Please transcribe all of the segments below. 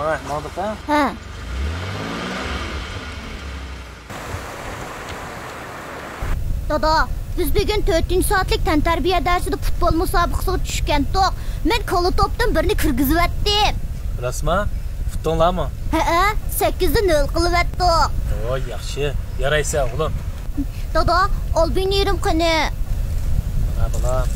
Bana ne oldu ha? Ha. Dada, biz bugün 4 saatlik tantarbiya dersida futbol musobaqasiga tushgandik. Men qo'li topdan birini kirgizib Rasma, futbollarmi? Ha, 8 0 qilib atdik. Voy, yaxshi. Yaraysan, o'g'lim. Dada, ol beni yerim qani. Ha, bolam.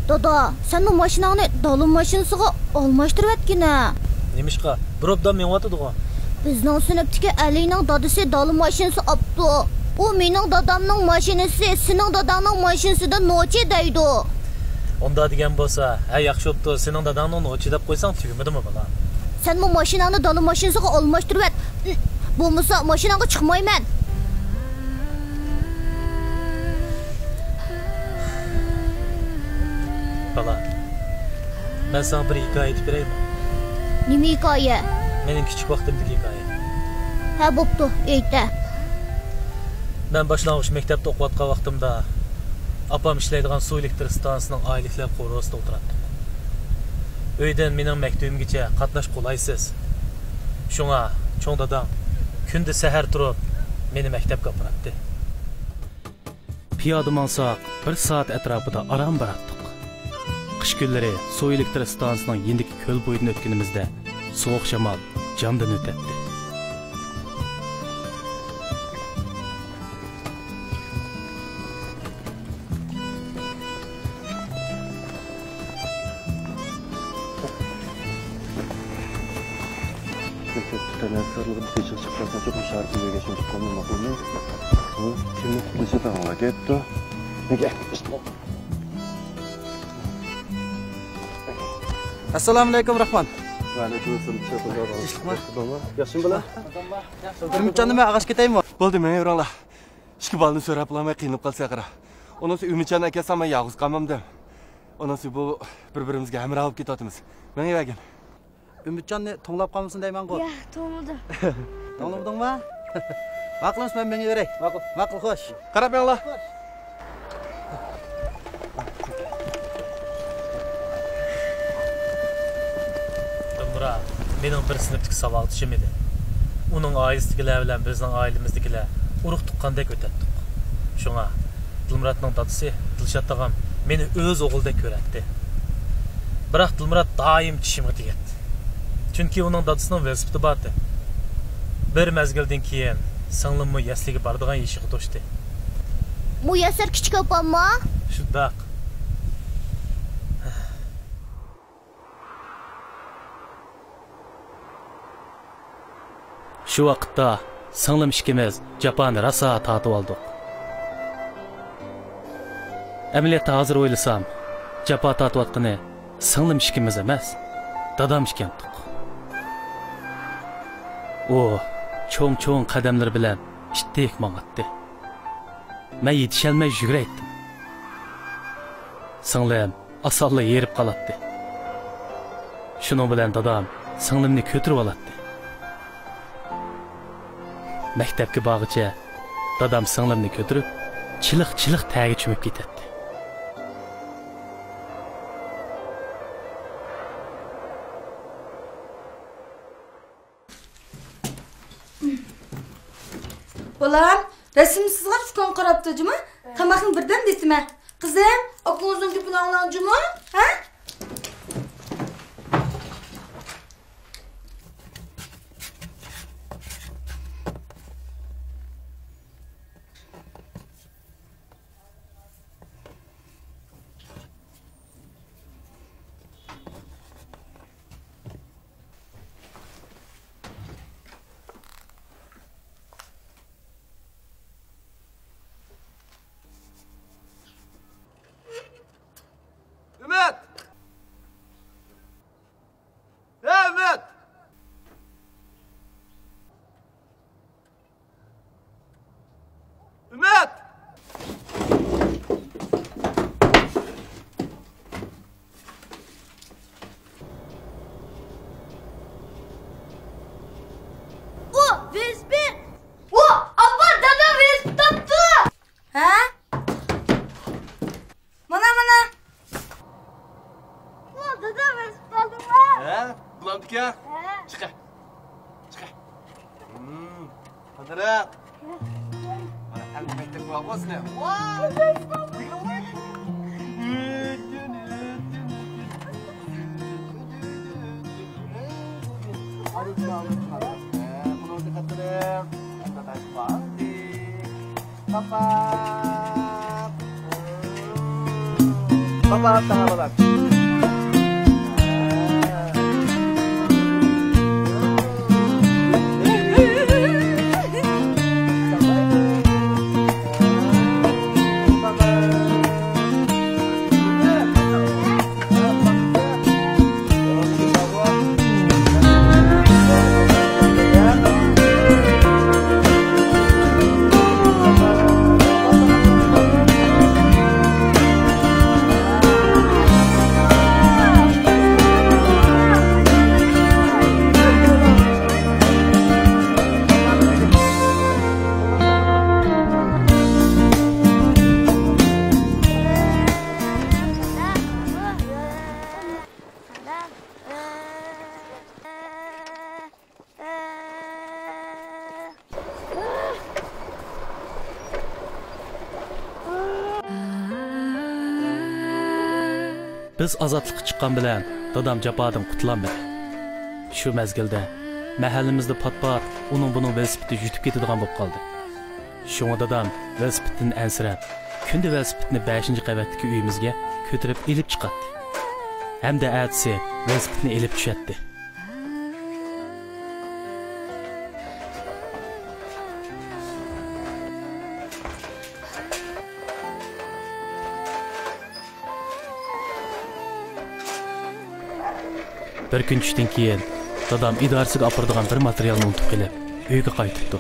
Dada, sen bu mashinani dalın mashinasiga almashtirib atgina. Nemishqa? Bir obdan menyotdi-ku. Bizning sinfdagi Alining dadasi dalın mashinasi opdi. U mening dadamning mashinasi, sening dadangning mashinasidan nochi deydi. Onda degan bo'lsa, ha yaxshi bo'pti. Sening dadangni nochi deb qo'ysang tugmadimi bolam? Sen bu mashinani dalın mashinasiga almashtirib at. Bo'lmasa mashinaga chiqmayman. Bala, ben sana bir hikaye aytib beraymi? Nima hikoya? Mening kichik vaqtimdagi hikoya. Ha, bo'pti, ayta. Ben boshlang'ich maktabda o'qiyotgan vaqtimda opam ishlaydigan suv elektr stansiyasining oyliklar qo'rosida o'tirardim. Uydan mening maktabimgacha qatnash qolaysiz. Shunga cho'ng dadam kunda sahar turib meni maktabga olib borardi. Piyoda mansaq 1 soat atrofida aram borardik. Qish kunlari suv elektr stansiyasining yendiki ko'l bo'yidan o'tganimizda sovuq shamol jamdan o'tadi. Tənəffüslərlə bir keçək çıxarsan çox şarkı geçmiş konu maqulunu. Bu kimi kutlusu tamamla getdi. Ne getmişdi? Assalomu alaykum Rahman. Va alaykum assalom. İşlikmi? Yaxshimi bilan? Ümidjon nima ag'ash ketaymi? Bo'ldi, men yo'ranglar. Ishki balni so'rab olamay qiynab qolsa qara. Onasi Umidjon aka sama yolg'iz qolmamdim. Onasi bu bir-birimizga hamroh olib ketyapmiz. Men yuragim. Ümidjonni to'nglab qolmasin deyman ku. Ya, to'g'ri. To'ngladingmi? Ma'qulmiz, men menga beray. Ma'qul, xo'sh. Qarab yanglar. Dumra, mening bir sinfdagi savodchim edi. Uning oilasidagilar bilan bizning oilamizdagilar urug' tuqqandek o'tatdik. Shunga Dilmuratning dadasi Dilshod tog'am meni o'z o'g'ildek ko'radi. Biroq Dilmurat doim tishimga tegadi. Chunki uning dadasining velosipedi bor edi. Bir mezgildan keyin singlimni yasliga boradigan eshigi to'shdi. Muyassar kichik opammi? Shundoq. Shu vaqtda singlim ikkimiz Japonni rosa tatib oldik. Amaliyotda hozir o'ylasam, Japo tatiyotgani singlim ikkimiz emas, dadam ekandik. U cho'ng qadamlar bilan itdek mang'atdi. Men yetisholmay yuguraydim. Singlim osonla yerib qolatdi. Shuning bilan dadam singlimni ko'tarib oladi. Maktabga borgacha dadam singlimni ko'tarib, chiliq tagiga cho'mib ketadi. Bolam, resim sizga tushgan qarabdimi? Qamoqning birdan deysizmi? Qizim, oqlozning gapini anglanjimi? Ha? Ümit! Ümit! Ümit! O, abba, dadam resmi topdi. Ha? Çıkar. Hazırım. Bana elbette bu olsun. Papa, tangan. Biz azatlıqqa chiqqan bilan dadam jafodan qutlanmadi. Shu mezgilda mahallimizda pat-pat uning velosipedi yutib ketadigan bo'lib qoldi. Shunga dadam velosipedini ansirab, kunda velosipedni 5-qavatdagi uyimizga ko'tarib elib chiqatdi. Hamda atsi velosipedni elib tushatdi. Bir kun tushdan keyin dadam idorasiga olib bir materialni unutib kelib, uyga qaytibdi.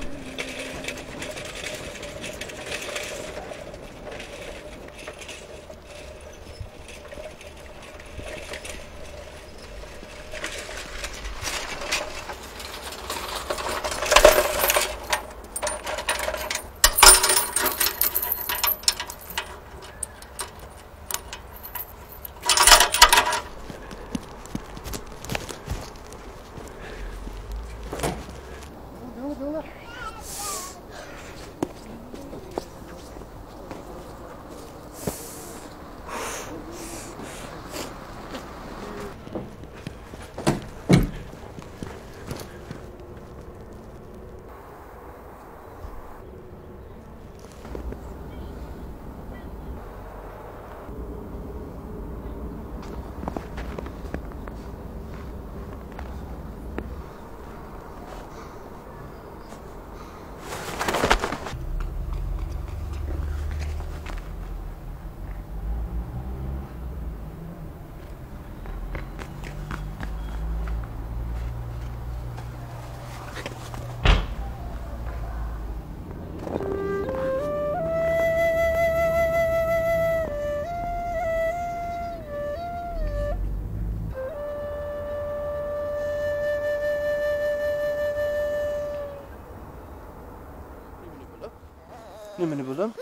Nimeni buldun?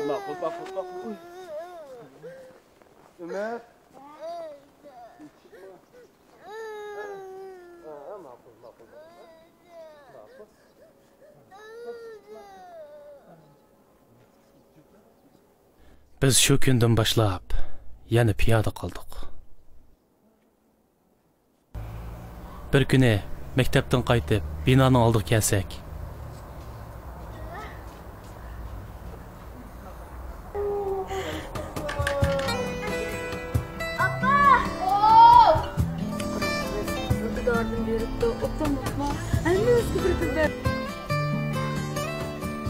Makul. Ömer. Makul. Biz shu kundan boshlab yana piyoda qoldik. Bir kuni maktabdan qaytib, binoning oldiga kelsak,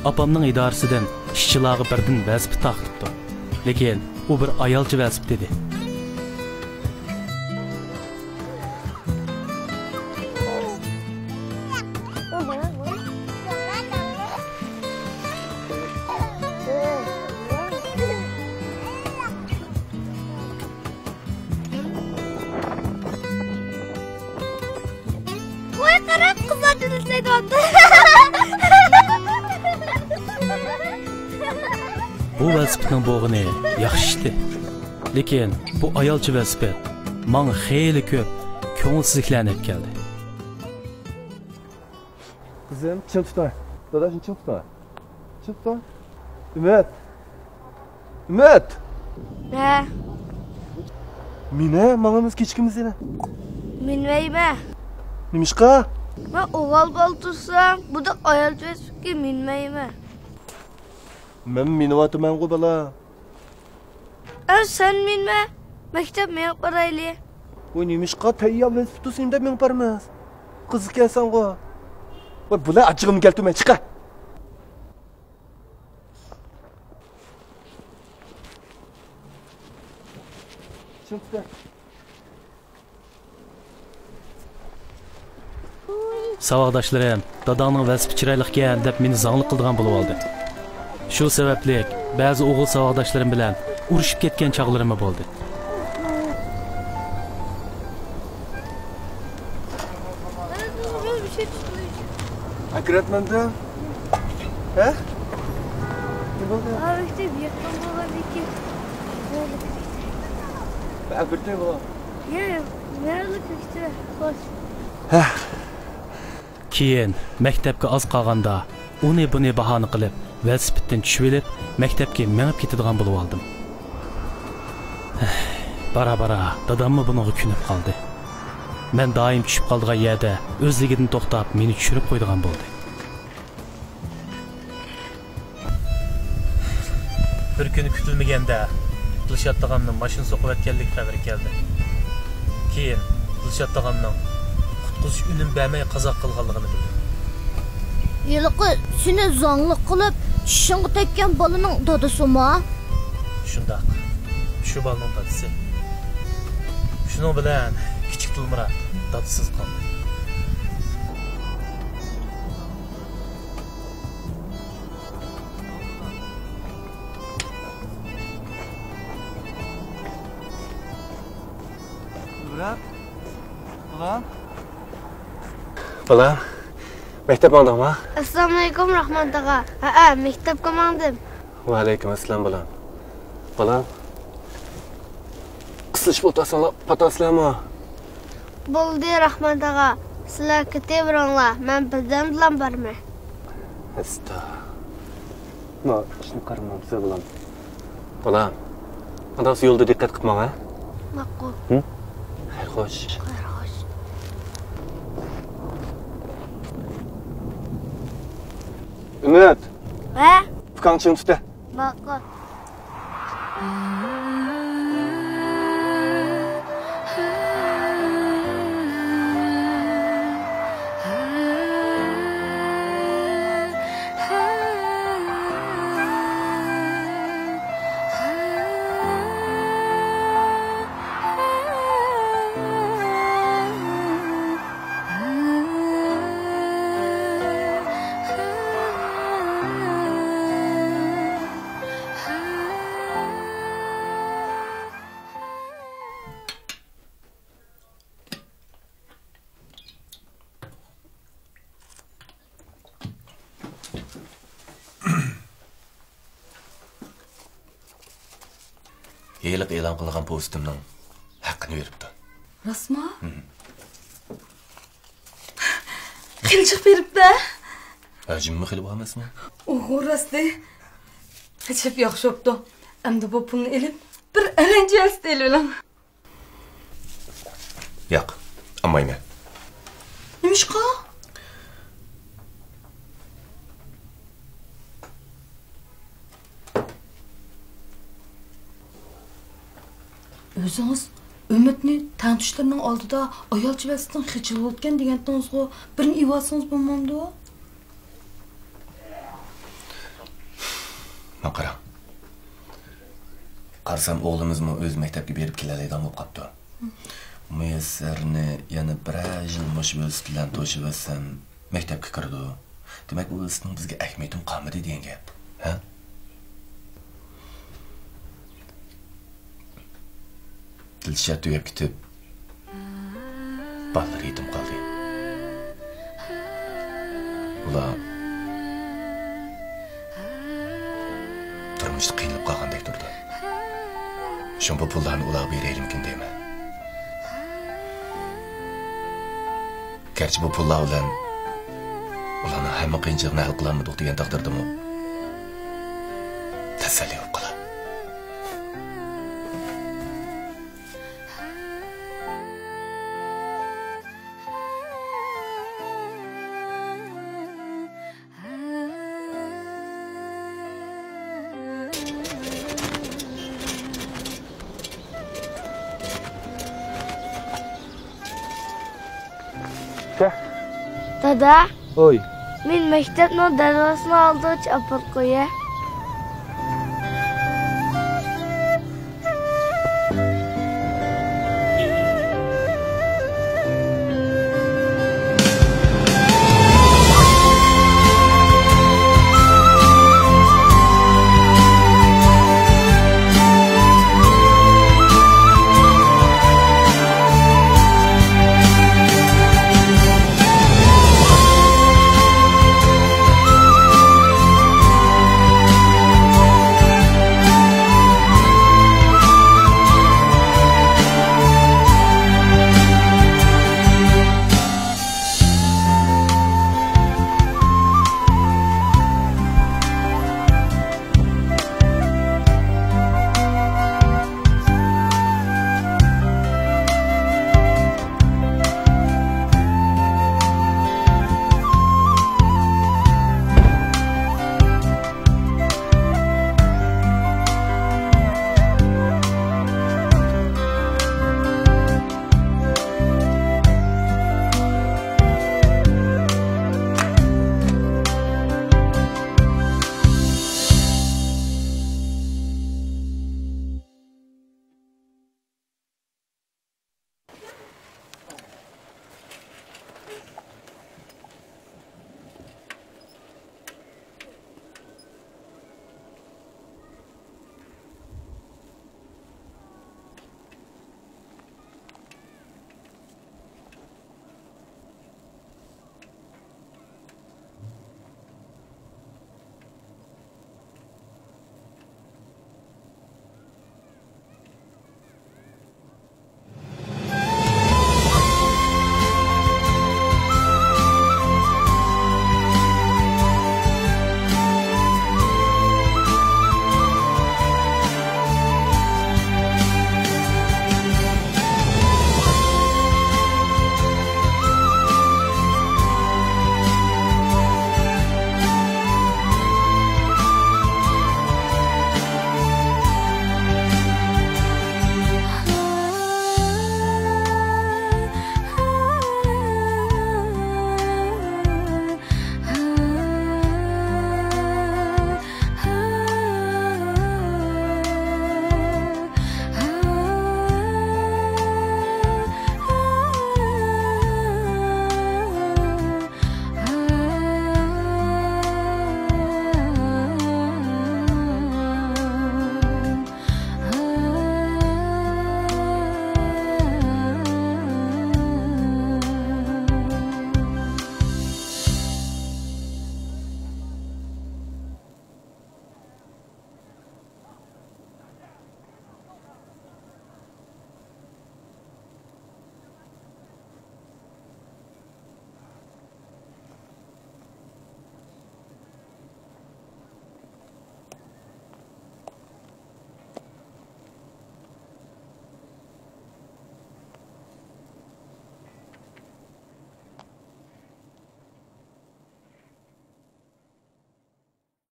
apamning idorasidan ishchilarga birdan velosiped taqibdi. Lekin u bir ayolchi velosiped edi. Voy qarab, qizlar dilsayapti. Bu velosipedning bo'g'ini yaxshi ishdi. Lekin bu ayolchi velosiped menga xeyli ko'p ko'ngilsizliklarni olib keldi. Qizim, chin tutay. Dadashing chin tutay. Chin tutay. Umid. Umid. Ne? Mine, mağamız keçkimiz yana. Minmeyme. Nimişqa? Ben oğal bal tutsam, bu da ayal tüvesip ki minmeyme. Men minvatımam qo'y bala. Sen minme. Mektep mi yok paraylı? Voy nimişqa tayyor velosiped tursang deb men bormas. Qiziq ekansan qo'y. Voy bular achig'imni keltirmay chiqa. Chiqdi. Savoqdoshlarim, dadamning velosiped chiroyliqkan deb meni zangli qildigan bo'lib oldi. Shu sababli ba'zi o'g'il savoqdoshlarim bilan urushib ketgan chog'larim bo'ldi. Akratmanda? Ha? Ne bo'ldi? Mektep yakın olan iki. Birtay bo'l. Yok, merhaba mektep. Hoş. Keyin maktabga oz qolganda uni buni bahona qilib velosipeddan tushib olib maktabga menib ketadigan bo'lib oldim. Bara dadammi bunga ko'nib qoldi. Men doim tushib qoldigan yerda o'zligidan to'xtab meni tushirib qo'ydigan bo'ldi. Bir kuni kutilmaganda Dilshod tog'amning mashina so'qib o'tganlik xabari keldi. Keyin Dilshod tog'amning qutqizish unim bermay qazo qilganligini bildim. Yiliqi seni zangli qilib tushingga tekkan bolaning dadasimi? Shundoq. Shu bolaning dadasi. Shuning bilan kichik Dilmurod dadasiz qoldi. Bala, maktab mandingmi? Assalomu alaykum Rahmat ağa. Ha, mektepga mandim. Va alaykum assalom bolam. Bolam. Qisilish o'tasanlar, patasizlarmi? Bo'ldi Rahmat ağa. Sizlar ketaveringlar. Men bizdan bilan borman. Asta. Ma, ishni qaramam siz bilan. Bolam. Adasi yo'lda diqqat qilmang, ha? Ma'qul. Xo'sh. Umid. Ha? Ukang chin tutdi. Ma'qul. Yeliq e'lon qilgan postimning haqqini beribdi. Rasma? Qilchiq beribdi. Ajimmi qilib olmasmi? O'g'u rasti. Hechib yaxshi bo'pti. Endi bu pulni elib bir alanjas deylalam. Yo'q, olmayman. Nimishqa? O'zingiz Umidni tanishlarning oldida ayol chivasidan xichilib o'tgan degandingizga birini evasangiz bo'lmamdi? Men qara. Qarsam o'g'limizmi o'z maktabga berib keladigan bo'lib qopti. Muyassarni yana bir yil mush bilan to'shib olsam maktabga kirdi. Demak, bu isning bizga ahamiyatim qolmadi degan gap. Ha? Dilshod tugab ketib, bolalar yetim qoldi. Ular turmushda qiynalib qolgandek turdi. Shunga pullarni ularga beraylikkin deyman. Gerçi bu pullar bilan ularning hamma qiyinchilikni hal qilolmadik degan taqdirdami tasalli qila. Dada, Oy. men maktabning darvozasini oldiga chopib qo'yay.